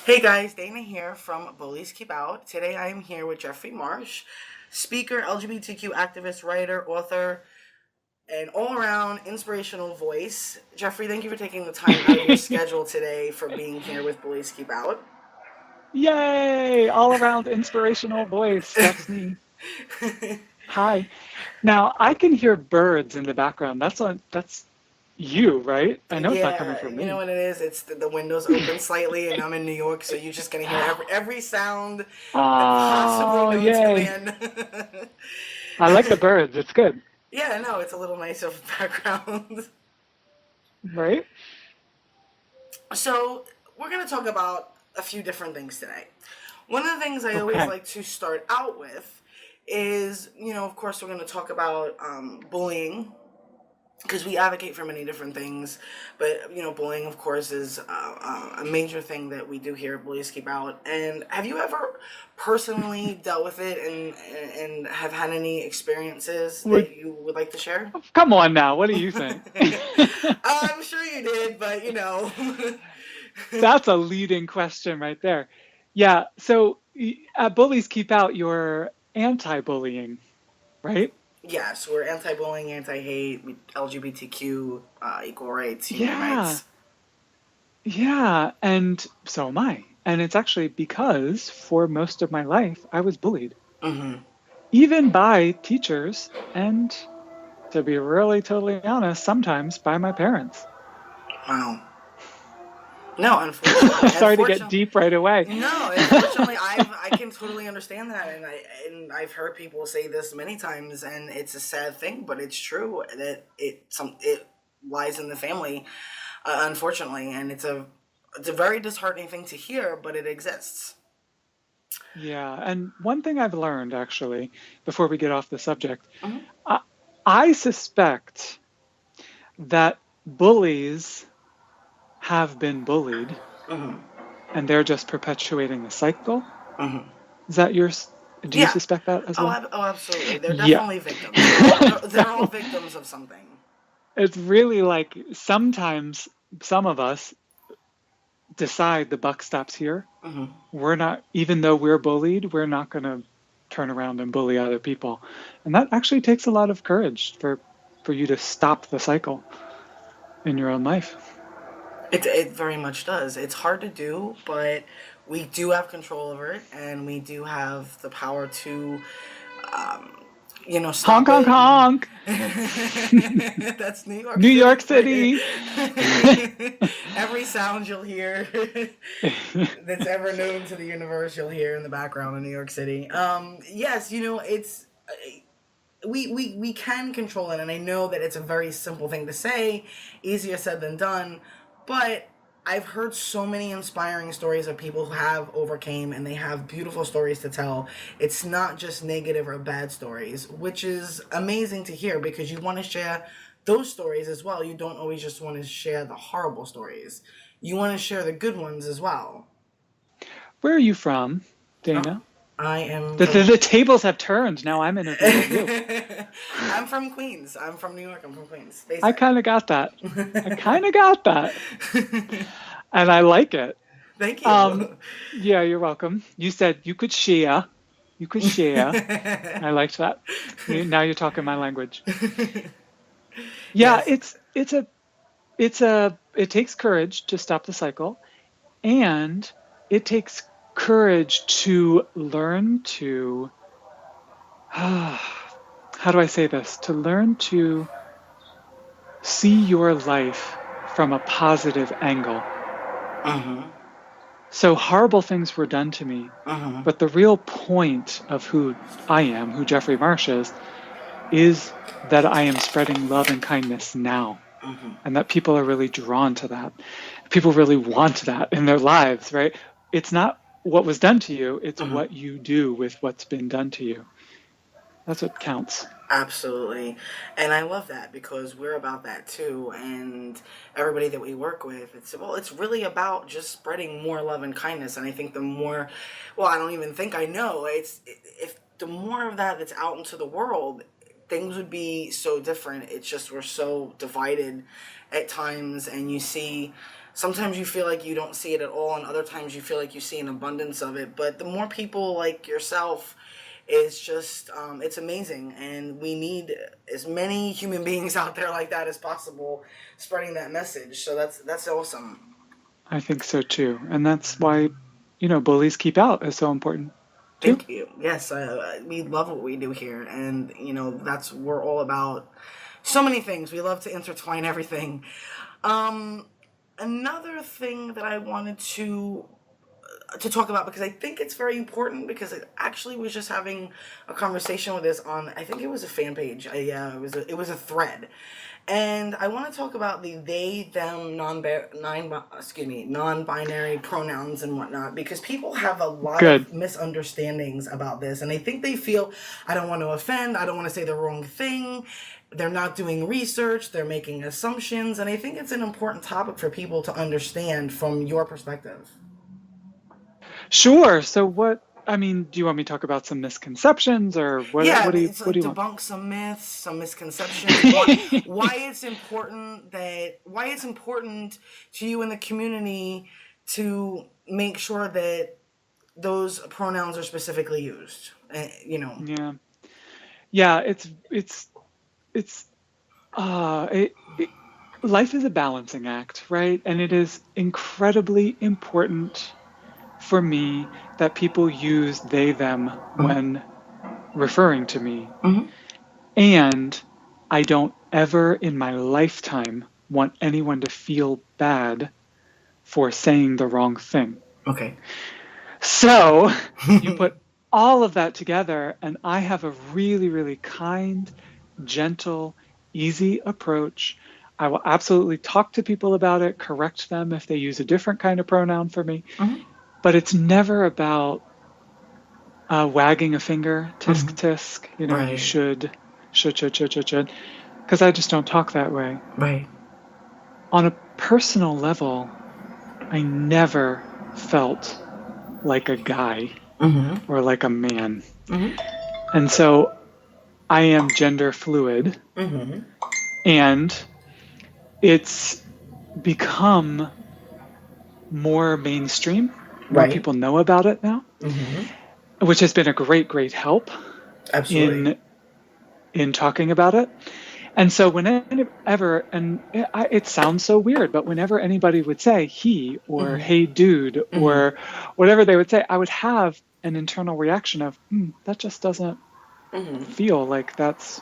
Hey guys, Dana here from Bullies Keep Out. Today I am here with Jeffrey Marsh, speaker, LGBTQ activist, writer, author, and all around inspirational voice. Jeffrey, thank you for taking the time out of your schedule today for being here with Bullies Keep Out. Yay! All around inspirational voice. That's me. Hi. Now I can hear birds in the background. That's you, right? I know it's not coming Yeah, from you know me. what it is? It's the windows open slightly, and I'm in New York, so you're just gonna hear every sound possibly Oh, known to yay. man. I like the birds. It's good, Yeah, no, it's a little nice of a background. right? So, we're going to talk about a few different things today. One of the things I always Okay. like to start out with is, of course, we're going to talk about bullying because we advocate for many different things. But, bullying, of course, is a major thing that we do here at Bullies Keep Out. And have you ever personally dealt with it and have had any experiences Would that you would like to share? Come on now. What do you think? I'm sure you did, but That's a leading question right there. Yeah. So at Bullies Keep Out, you're anti-bullying, right? Yes, we're anti-bullying, anti-hate, LGBTQ, equal rights, human Yeah. rights. Yeah, and so am I. And it's actually because for most of my life, I was bullied, Mm-hmm. even by teachers, and to be really totally honest, sometimes by my parents. Wow. No, unfortunately, Sorry to get unfortunately, deep right away. no, unfortunately, I can totally understand that, and I've heard people say this many times, and it's a sad thing, but it's true that it lies in the family, unfortunately, and it's a very disheartening thing to hear, but it exists. Yeah, and one thing I've learned actually, before we get off the subject, Mm-hmm. I, I suspect that bullies have been bullied Mm-hmm. and they're just perpetuating the cycle. Mm-hmm. Is that yours? Do you Yeah. suspect that as Oh, well? absolutely. They're Yeah. definitely victims. They're all victims of something. It's really like sometimes some of us decide the buck stops here. Hmm. We're not, even though we're bullied, we're not going to turn around and bully other people. And that actually takes a lot of courage for you to stop the cycle in your own life. It very much does. It's hard to do, but we do have control over it, and we do have the power to, um, Honk, stop honk, it. honk. That's New York New City York for you. City. Every sound you'll hear that's ever known to the universe, you'll hear in the background in New York City. Yes, it's we can control it, and I know that it's a very simple thing to say, easier said than done, but I've heard so many inspiring stories of people who have overcame, and they have beautiful stories to tell. It's not just negative or bad stories, which is amazing to hear because you want to share those stories as well. You don't always just want to share the horrible stories, you want to share the good ones as well. Where are you from, Oh, Dana? I am The from tables have turned. Now I'm interviewing you. I'm from Queens. I'm from New York. I'm from Queens. I Basic. kind of got that. I kind of got that. And I like it. Thank Um, you. yeah, you're welcome. You said you could share. You could share. I liked that. Now you're talking my language. Yeah, Yes. it takes courage to stop the cycle, and it takes courage to learn to how do I say this? To learn to see your life from a positive angle. Mm-hmm. So horrible things were done to me, Mm-hmm. but the real point of who I am, who Jeffrey Marsh is that I am spreading love and kindness now. Mm-hmm. And that people are really drawn to that. People really want that in their lives, right? It's not what was done to you, it's Mm-hmm. what you do with what's been done to you. That's what counts. Absolutely. And I love that because we're about that too. And everybody that we work with, it's really about just spreading more love and kindness. And I think the more, well, I don't even think I know, if the more of that that's out into the world, things would be so different. It's just we're so divided at times, and you see Sometimes you feel like you don't see it at all, and other times you feel like you see an abundance of it. But the more people like yourself, it's just it's amazing, and we need as many human beings out there like that as possible, spreading that message. So that's awesome. I think so too. And that's why, bullies keep out is so important too. Thank you. Yes, we love what we do here, and that's we're all about. So many things. We love to intertwine everything. Um, Another thing that I wanted to talk about, because I think it's very important, because I actually was just having a conversation with this on, I think it was a fan page. It was a thread. And I want to talk about the they, them, non-binary pronouns and whatnot, because people have a lot Good. of misunderstandings about this, and I think they feel, I don't want to offend, I don't want to say the wrong thing, they're not doing research, they're making assumptions, and I think it's an important topic for people to understand from your perspective. Sure. So do you want me to talk about some misconceptions or Yeah, it's what like do you want? debunk some myths, some misconceptions. Why it's important to you in the community to make sure that those pronouns are specifically used. Yeah. Yeah, it's uh it, it, life is a balancing act, right? And it is incredibly important for me that people use they them when referring to me. Mm-hmm. And I don't ever in my lifetime want anyone to feel bad for saying the wrong thing. Okay. So you put all of that together, and I have a really, really kind, gentle, easy approach. I will absolutely talk to people about it, correct them if they use a different kind of pronoun for me. Mm-hmm. But it's never about wagging a finger, tisk Mm-hmm. tisk, you Right. should, because I just don't talk that way. Right. On a personal level, I never felt like a guy Mm-hmm. or like a man. Mm-hmm. And so I am gender fluid, Mm-hmm. and it's become more mainstream. More Right. people know about it now, Mm-hmm. which has been a great, great help Absolutely. in talking about it. And so whenever, and it sounds so weird, but whenever anybody would say he or Mm-hmm. hey dude Mm-hmm. or whatever they would say, I would have an internal reaction of, that just doesn't Mm-hmm. feel like that's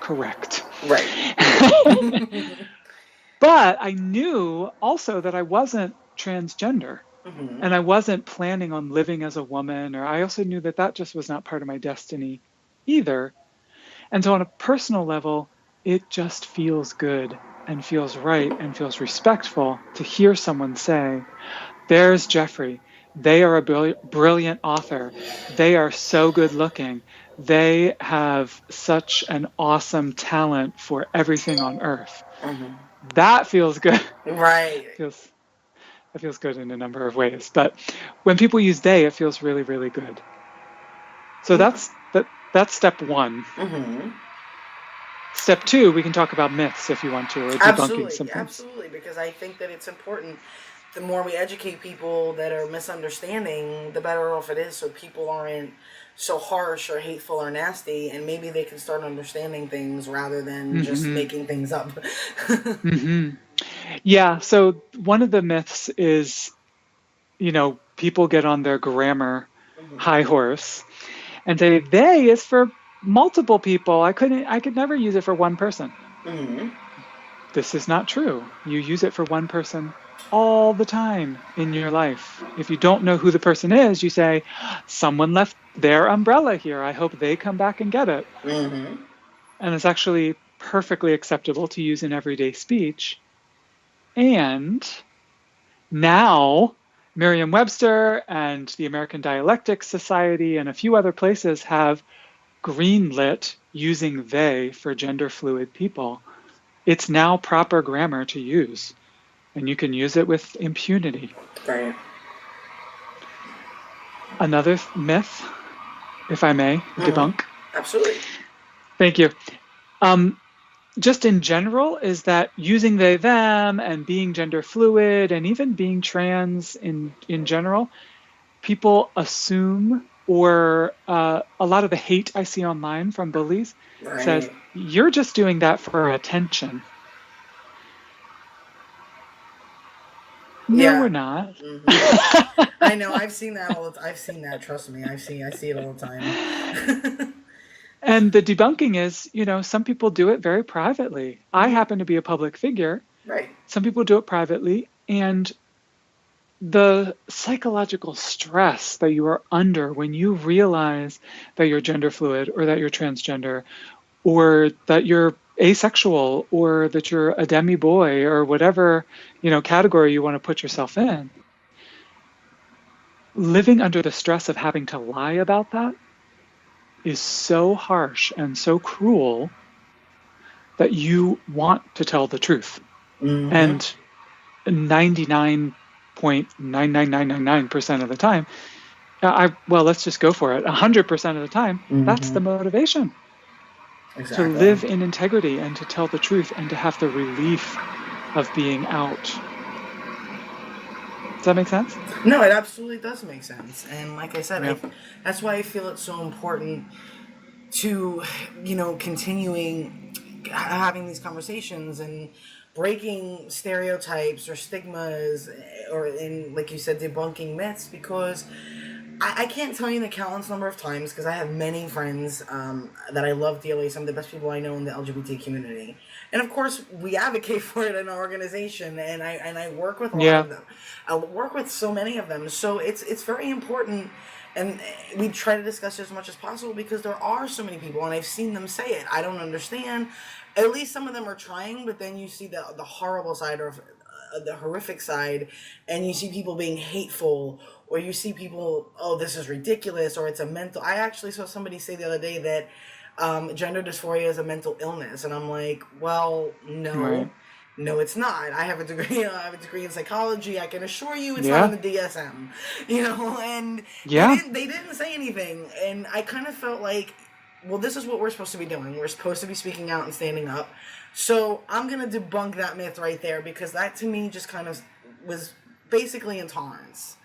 correct. Right. But I knew also that I wasn't transgender, Mm-hmm. and I wasn't planning on living as a woman, or I also knew that that just was not part of my destiny either. And so on a personal level, it just feels good and feels right and feels respectful to hear someone say, there's Jeffrey. They are a brilliant author. They are so good looking. They have such an awesome talent for everything on earth. Mm-hmm. That feels good. Right. feels That feels good in a number of ways. But when people use they, it feels really, really good. So that's step one. Mm-hmm. Step two, we can talk about myths if you want to, or debunking some Absolutely, things. absolutely, because I think that it's important. The more we educate people that are misunderstanding, the better off it is, so people aren't so harsh or hateful or nasty, and maybe they can start understanding things rather than just hmm making things up. hmm Yeah. So one of the myths is, people get on their grammar Hmm. high horse and say they is for multiple people. I could never use it for one person. Hmm. This is not true. You use it for one person all the time in your life. If you don't know who the person is, you say, someone left their umbrella here. I hope they come back and get it. Hmm. And it's actually perfectly acceptable to use in everyday speech. And now, Merriam Webster and the American Dialectic Society and a few other places have greenlit using they for gender fluid people. It's now proper grammar to use, and you can use it with impunity. Right. Another myth, if I may, Hmm. debunk. Absolutely. Thank you. Um, just in general is that using they, them and being gender fluid and even being trans in general, people assume, or a lot of the hate I see online from bullies says, Right. you're just doing that for attention. No, Yeah. we're not. I know. I've seen that all the I've seen that. Trust me. I see it all the time. And the debunking is, some people do it very privately. I hmm happen to be a public figure. Right. Some people do it privately. And the psychological stress that you are under when you realize that you're gender fluid or that you're transgender or that you're asexual or that you're a demi boy or whatever, category you want to put yourself in, living under the stress of having to lie about that is so harsh and so cruel that you want to tell the truth. hmm And 99.99999% of the time, well, let's just go for it. 100% of the time, that's the motivation. To Exactly. live in integrity and to tell the truth and to have the relief of being out. Does that make sense? No, it absolutely does make sense. And like I said, Yeah. that's why I feel it's so important to, continuing having these conversations and breaking stereotypes or stigmas or, in like you said, debunking myths, because I can't tell you the countless number of times, because I have many friends that I love dearly, some of the best people I know in the LGBT community, and of course we advocate for it in our organization, and I work with a lot Yeah. of them. I work with so many of them, so it's very important, and we try to discuss it as much as possible, because there are so many people, and I've seen them say it. I don't understand. At least some of them are trying, but then you see the horrible side, or the horrific side, and you see people being hateful, or you see people, oh, this is ridiculous, or it's a mental. I actually saw somebody say the other day that gender dysphoria is a mental illness, and I'm like, well, no. Right. No, it's not. I have a degree. I have a degree in psychology. I can assure you, it's not Yeah. in the DSM. And Yeah. they didn't say anything, and I kind of felt like, well, this is what we're supposed to be doing. We're supposed to be speaking out and standing up. So I'm gonna debunk that myth right there, because that to me just kind of was basically intolerance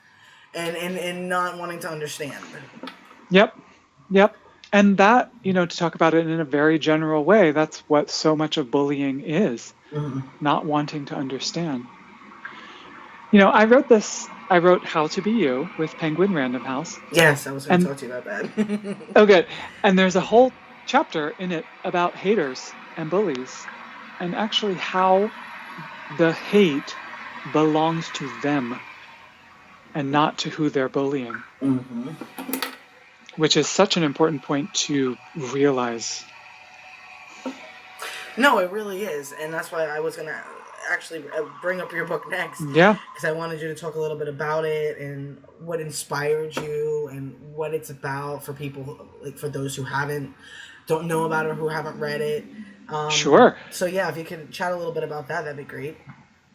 and not wanting to understand. Yep. Yep. And that, to talk about it in a very general way, that's what so much of bullying is, not wanting to understand. I wrote How to Be You with Penguin Random House. Yes, I was going to And talk to you about that. oh, good. And there's a whole chapter in it about haters and bullies, and actually how the hate belongs to them and not to who they're bullying, which is such an important point to realize. No, it really is, and that's why I was going to actually bring up your book next. Yeah. Because I wanted you to talk a little bit about it and what inspired you and what it's about for people, like for those who don't know about it or who haven't read it. Sure. So yeah, if you could chat a little bit about that, that'd be great.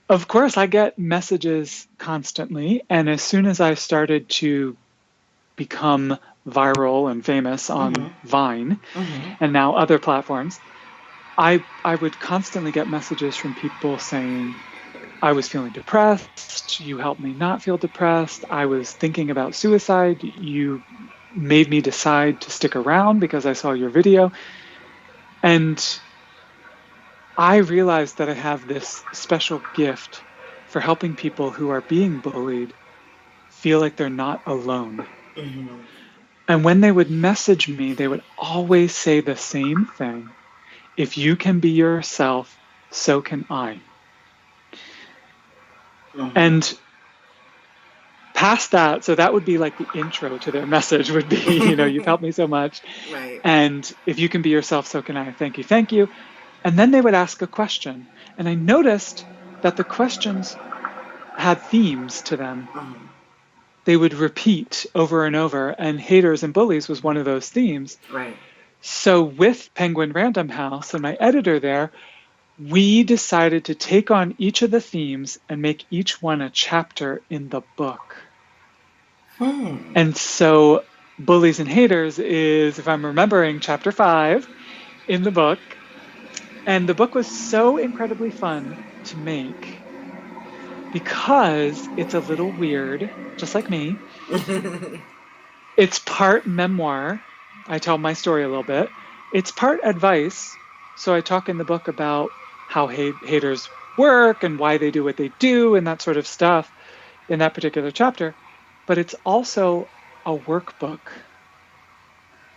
Of course, I get messages constantly, and as soon as I started to become viral and famous on Vine and now other platforms, I would constantly get messages from people saying, I was feeling depressed, you helped me not feel depressed, I was thinking about suicide, you made me decide to stick around because I saw your video. And I realized that I have this special gift for helping people who are being bullied feel like they're not alone. And when they would message me, they would always say the same thing. If you can be yourself, so can I. And past that, so that would be like the intro to their message would be, you've helped me so much. Right. And if you can be yourself, so can I. Thank you. Thank you. And then they would ask a question. And I noticed that the questions had themes to them. They would repeat over and over, and haters and bullies was one of those themes. Right. So with Penguin Random House and my editor there, we decided to take on each of the themes and make each one a chapter in the book. And so Bullies and Haters is, if I'm remembering, chapter 5 in the book. And the book was so incredibly fun to make because it's a little weird, just like me. It's part memoir. I tell my story a little bit. It's part advice. So I talk in the book about how haters work and why they do what they do and that sort of stuff in that particular chapter. But it's also a workbook.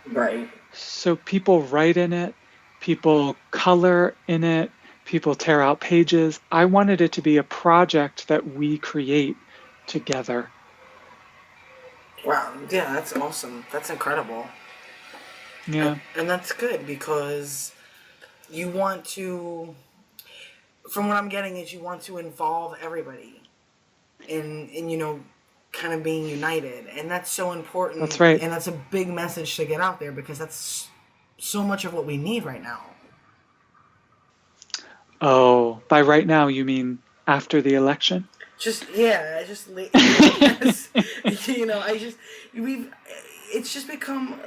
Right. So people write in it, people color in it, people tear out pages. I wanted it to be a project that we create together. Wow. Yeah, that's awesome. That's incredible. Yeah. And that's good because you want to, from what I'm getting is you want to involve everybody in kind of being united. And that's so important. That's right. And that's a big message to get out there because that's so much of what we need right now. Oh, by right now, you mean after the election? Yes, it's just become,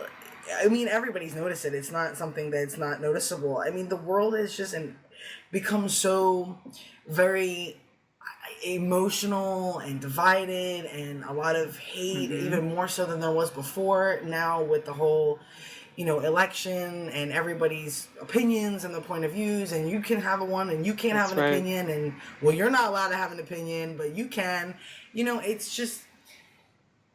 I mean, everybody's noticed it. It's not something that's not noticeable. I mean, the world has just become so very emotional and divided and a lot of hate, even more so than there was before now with the whole election and everybody's opinions and the point of views, and you can have one and you can't have an opinion, and well, you're not allowed to have an opinion, but you can. It's just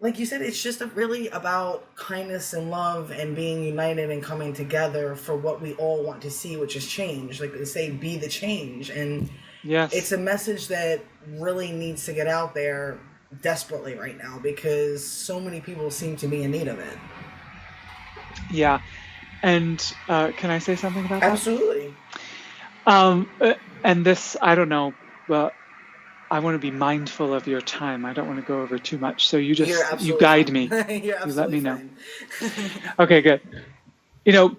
like you said, it's just really about kindness and love and being united and coming together for what we all want to see, which is change. Like they say, be the change. And yes, it's a message that really needs to get out there desperately right now because so many people seem to be in need of it. Yeah. And can I say something about that? Absolutely. And this, I don't know, but I want to be mindful of your time. I don't want to go over too much. So you guide me. You let me know. Okay, good.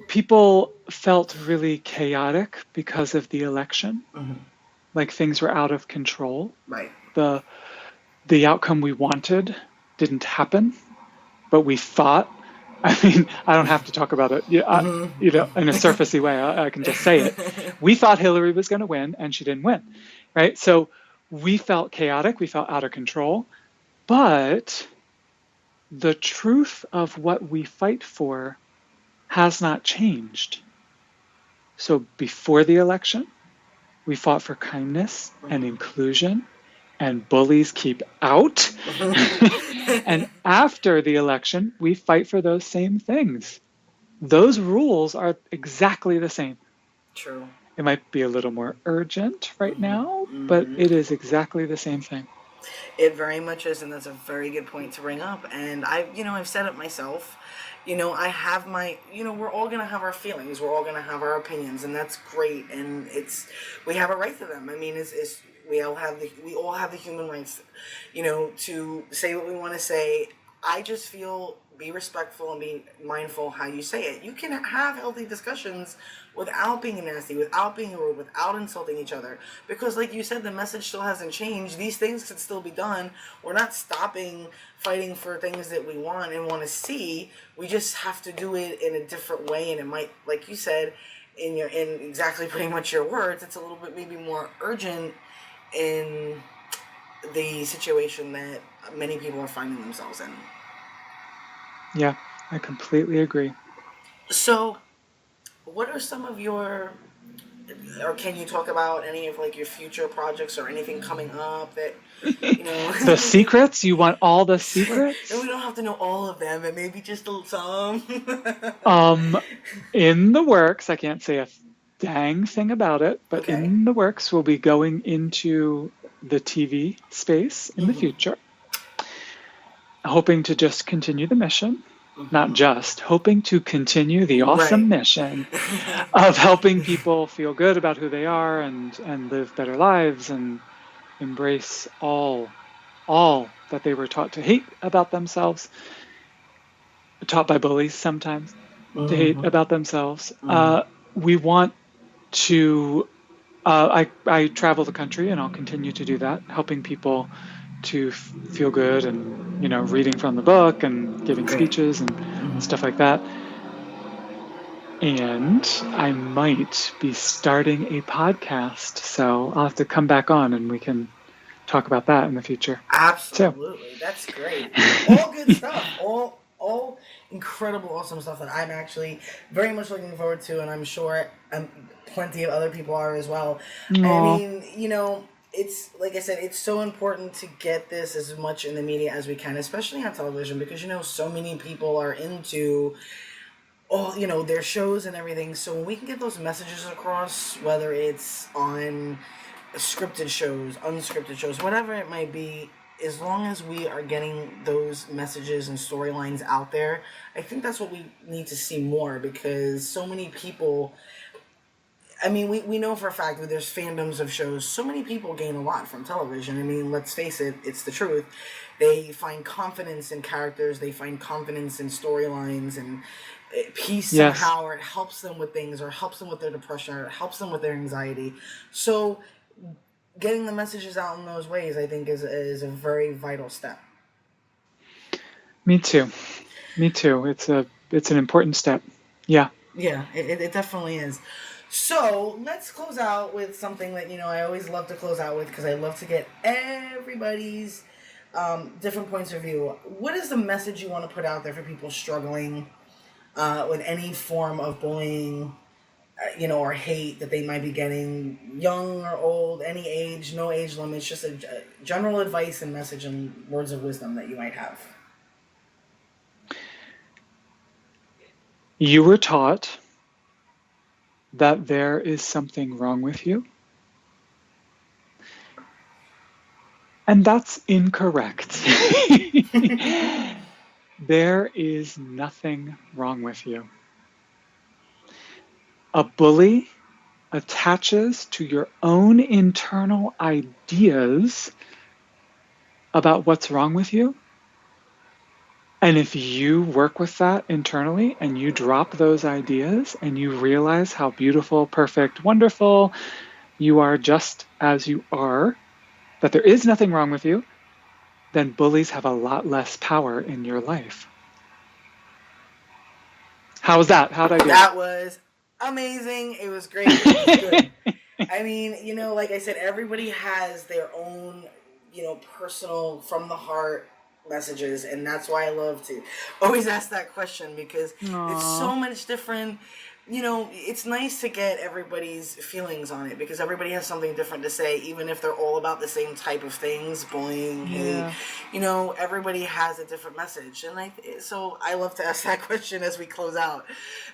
People felt really chaotic because of the election. Mm-hmm. Like things were out of control. Right. The outcome we wanted didn't happen, but we thought. I mean, I don't have to talk about it, in a surfacey way. I can just say it. We thought Hillary was going to win, and she didn't win, right? So we felt chaotic. We felt out of control. But the truth of what we fight for has not changed. So before the election, we fought for kindness and inclusion, and bullies keep out. And after the election, we fight for those same things. Those rules are exactly the same. True. It might be a little more urgent right now, but it is exactly the same thing. It very much is, and that's a very good point to bring up. And I've said it myself. I have my, we're all going to have our feelings. We're all going to have our opinions, and that's great. And we have a right to them. I mean, we all have the human rights, to say what we want to say. I just feel be respectful and be mindful how you say it. You can have healthy discussions without being nasty, without being rude, without insulting each other. Because like you said, the message still hasn't changed. These things could still be done. We're not stopping fighting for things that we want and want to see. We just have to do it in a different way. And it might, like you said, in exactly pretty much your words, it's a little bit maybe more urgent in the situation that many people are finding themselves in. Yeah, I completely agree. So, what are some of or can you talk about any of your future projects or anything coming up that, The secrets? You want all the secrets? And we don't have to know all of them, but maybe just some. In the works, I can't say a dang thing about it, but in the works, we'll be going into the TV space in the future. Hoping to just continue the mission, not just, hoping to continue the awesome mission of helping people feel good about who they are and live better lives and embrace all that they were taught to hate about themselves, taught by bullies sometimes to hate about themselves. We want to, I travel the country and I'll continue to do that, helping people to feel good and, reading from the book and giving speeches and stuff like that. And I might be starting a podcast. So I'll have to come back on and we can talk about that in the future. So, Absolutely. That's great. All good stuff. All incredible, awesome stuff that I'm actually very much looking forward to, and I'm sure plenty of other people are as well. I aw, mean, you know, it's like I said, it's so important to get this as much in the media as we can, especially on television, because you know so many people are into all their shows and everything. So when we can get those messages across, whether it's on scripted shows, unscripted shows, whatever it might be, as long as we are getting those messages and storylines out there, I think that's what we need to see more, because so many people, I mean, we know for a fact that there's fandoms of shows. So many people gain a lot from television. I mean, let's face it, it's the truth. They find confidence in characters, they find confidence in storylines, and peace yes, somehow, or it helps them with things, or helps them with their depression, or it helps them with their anxiety. So getting the messages out in those ways, I think, is a very vital step. me too. Me too. It's an important step. Yeah. Yeah, it definitely is. So let's close out with something that I always love to close out with, because I love to get everybody's different points of view. What is the message you want to put out there for people struggling with any form of bullying, or hate that they might be getting, young or old, any age, no age limits, just a general advice and message and words of wisdom that you might have? You were taught that there is something wrong with you, and that's incorrect. There is nothing wrong with you. A bully attaches to your own internal ideas about what's wrong with you. And if you work with that internally and you drop those ideas and you realize how beautiful, perfect, wonderful you are just as you are, that there is nothing wrong with you, then bullies have a lot less power in your life. How was that? How'd I do? That was amazing. It was great. It was good. I mean, like I said, everybody has their own, personal, from the heart messages, and that's why I love to always ask that question, because it's Aww. so much different. It's nice to get everybody's feelings on it, because everybody has something different to say, even if they're all about the same type of things, bullying, hate. Yeah. Everybody has a different message, and so I love to ask that question as we close out.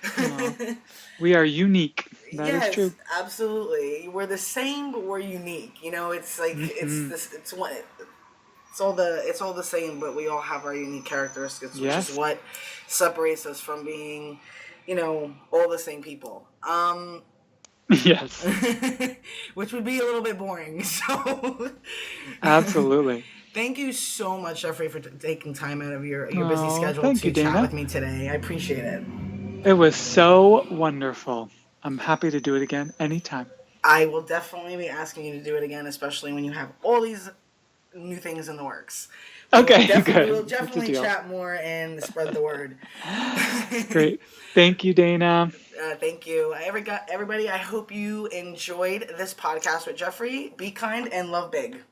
Aww. We are unique. That is Yes, true. absolutely. We're the same, but we're unique. It's like it's Hmm. this. It's all the same, but we all have our unique characteristics, which is Yes. what separates us from being, all the same people. Yes. Which would be a little bit boring. So, Absolutely. thank you so much, Jeffrey, for taking time out of your busy Oh, schedule thank you, to chat Dana. with me today. I appreciate it. It was so wonderful. I'm happy to do it again anytime. I will definitely be asking you to do it again, especially when you have all these new things in the works. Okay, We will good. It's a definitely deal. chat more and spread the word. Great. Thank you, Dana. Thank you. Everybody, I hope you enjoyed this podcast with Jeffrey. Be kind and love big.